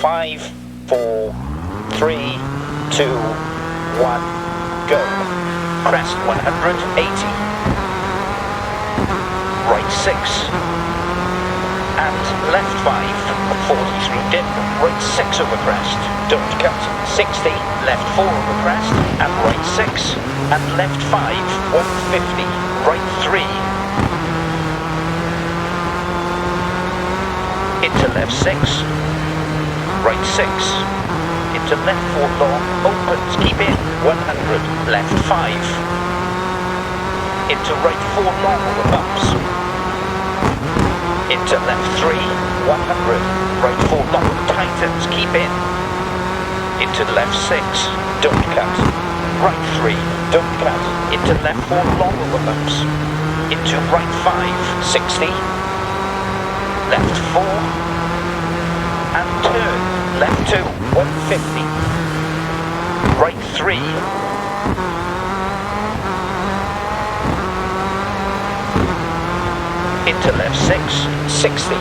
5, 4, 3, 2, 1, go. Crest 180. Right 6. And left 5, 40 through dip. Right 6 over crest. Don't cut. 60. Left 4 over crest. And right 6. And left 5, 150. Right 3. Into left 6, right 6, into left 4 long, opens, keep in, 100, left 5, into right 4 long over bumps, into left 3, 100, right 4 long, tightens, keep in, into left 6, don't cut, right 3, don't cut, into left 4 long over bumps, into right 5, 60, left 4, and turn, left 2, 150, right 3, into left 6, 60,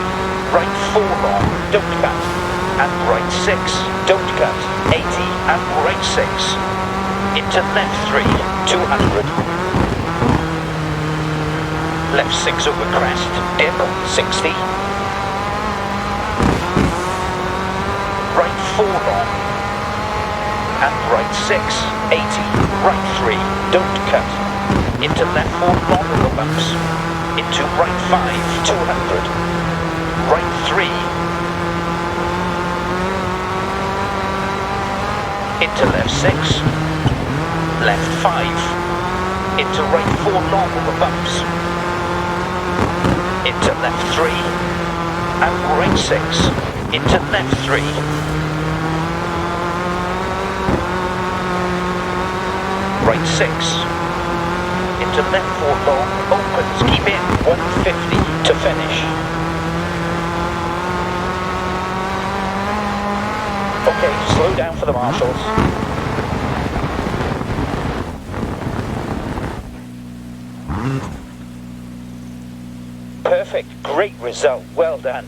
right 4 long, don't cut, and right 6, don't cut, 80, and right 6, into left 3, 200, left 6 over crest, dip, 60, right 4 long, and right 6, 80, right 3, don't cut, into left 4 long over bumps, into right 5, 200, right 3, into left 6, left 5, into right 4 long over bumps, into left 3, and right 6, into left 3, right 6, into left 4 long, opens, keep in, 150 to finish. Okay, slow down for the marshals. Perfect, great result, well done.